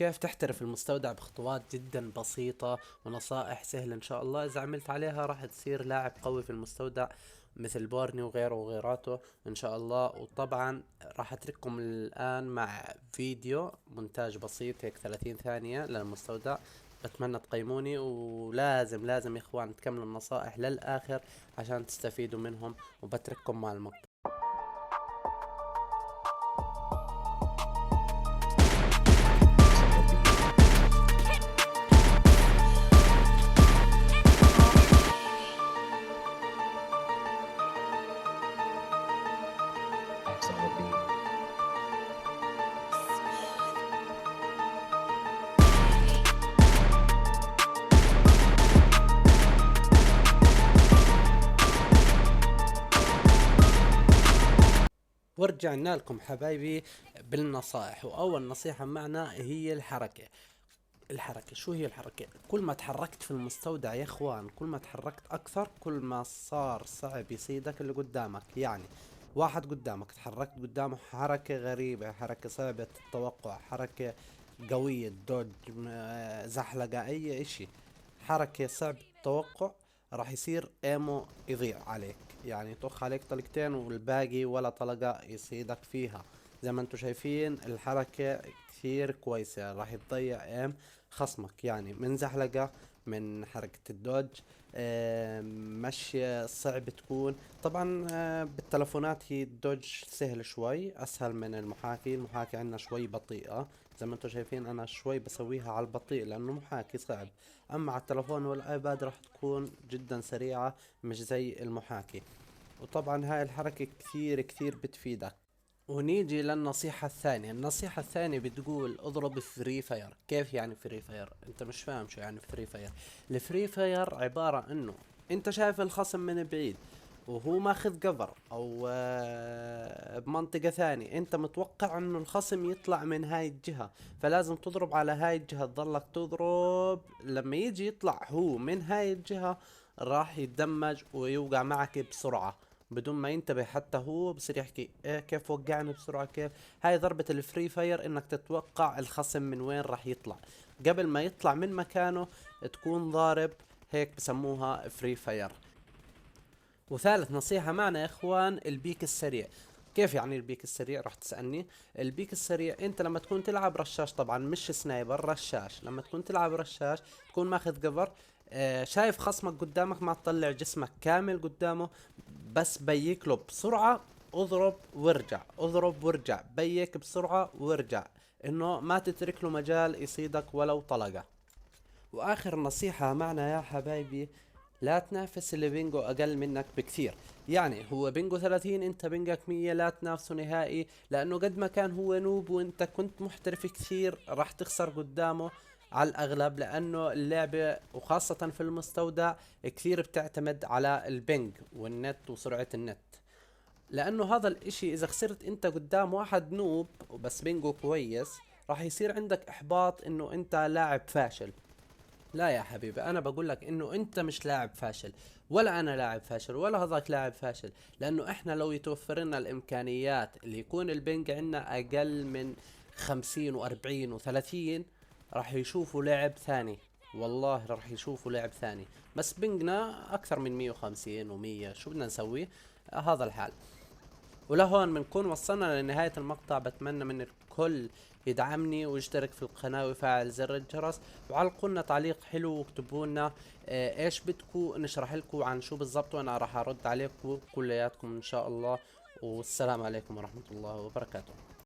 كيف تحترف المستودع بخطوات جدا بسيطة ونصائح سهلة ان شاء الله. اذا عملت عليها راح تصير لاعب قوي في المستودع مثل بورني وغيره وغيراته ان شاء الله. وطبعا راح اترككم الان مع فيديو مونتاج بسيط هيك 30 ثانية للمستودع. بتمنى تقيموني، ولازم لازم يا اخوان تكملوا النصائح للاخر عشان تستفيدوا منهم. وبترككم مع المقطع. ورجعنا لكم حبايبي بالنصائح. واول نصيحة معنا هي الحركة. الحركة، شو هي الحركة؟ كل ما تحركت في المستودع يا اخوان، كل ما تحركت اكثر كل ما صار صعب يصيدك اللي قدامك. يعني واحد قدامك تحركت قدامه حركة غريبة، حركة صعبة التوقع، حركة قوية الدوج، زحلقة، اي اشي، حركة صعب التوقع، راح يصير ايمو يضيع عليك. يعني طخ عليك طلقتين والباقي ولا طلقة يصيدك فيها. زي ما انتم شايفين الحركة كثير كويسة، راح تضيع ايم خصمك. يعني من زحلقة، من حركة الدوج، مشي صعب تكون. طبعا بالتلفونات هي الدوج سهل شوي، اسهل من المحاكي. المحاكي عندنا شوي بطيئة، زي ما انتم شايفين انا شوي بسويها على البطيء لانه محاكي صعب. اما على التلفون والايباد راح تكون جدا سريعة، مش زي المحاكي. وطبعا هاي الحركة كثير كثير بتفيدك. ونيجي للنصيحة الثانية. النصيحة الثانية بتقول اضرب فري فاير. كيف يعني فري فاير؟ انت مش فاهم شو يعني فري فاير. الفري فاير عبارة انه انت شايف الخصم من بعيد وهو ماخذ قفر او بمنطقة ثانية، انت متوقع انه الخصم يطلع من هاي الجهة، فلازم تضرب على هاي الجهة، تظلك تضرب لما يجي يطلع هو من هاي الجهة، راح يتدمج ويوقع معك بسرعة بدون ما ينتبه. حتى هو بصير يحكي إيه كيف وقعني بسرعة كيف. هاي ضربة الفري فاير، انك تتوقع الخصم من وين راح يطلع قبل ما يطلع من مكانه، تكون ضارب. هيك بسموها فري فاير. وثالث نصيحة معنا يا اخوان البيك السريع. كيف يعني البيك السريع راح تسألني؟ البيك السريع انت لما تكون تلعب رشاش، طبعا مش سنايبر، رشاش. لما تكون تلعب رشاش تكون ماخذ قفر، شايف خصمك قدامك، ما تطلع جسمك كامل قدامه، بس بيك له بسرعة، اضرب وارجع، اضرب وارجع، بيك بسرعة وارجع، انه ما تترك له مجال يصيدك ولو طلقة. واخر نصيحة معنا يا حبايبي، لا تنافس اللي بينجو اقل منك بكثير. يعني هو بينجو 30 انت بينجك 100، لا تنافسه نهائي، لانه قد ما كان هو نوب وانت كنت محترف كثير راح تخسر قدامه على الاغلب، لانه اللعبة وخاصة في المستودع كثير بتعتمد على البنج والنت وسرعة النت. لانه هذا الاشي اذا خسرت انت قدام واحد نوب وبس بينجو كويس، راح يصير عندك احباط انه انت لاعب فاشل. لا يا حبيبي، انا بقول لك انه انت مش لاعب فاشل، ولا انا لاعب فاشل، ولا هذاك لاعب فاشل. لانه احنا لو يتوفر لنا الامكانيات اللي يكون البنج عندنا اقل من 50 و40 و30، راح يشوفوا لعب ثاني. والله راح يشوفوا لعب ثاني. بس بنجنا اكثر من 150 و100، شو بدنا نسوي؟ هذا الحال. ولهون بنكون وصلنا لنهاية المقطع. بتمنى من الكل يدعمني ويشترك في القناة ويفعل زر الجرس، وعلقوا لنا تعليق حلو واكتبوا لنا ايش بدكم نشرح لكم عن شو بالضبط، وانا راح ارد عليكم كلياتكم ان شاء الله. والسلام عليكم ورحمة الله وبركاته.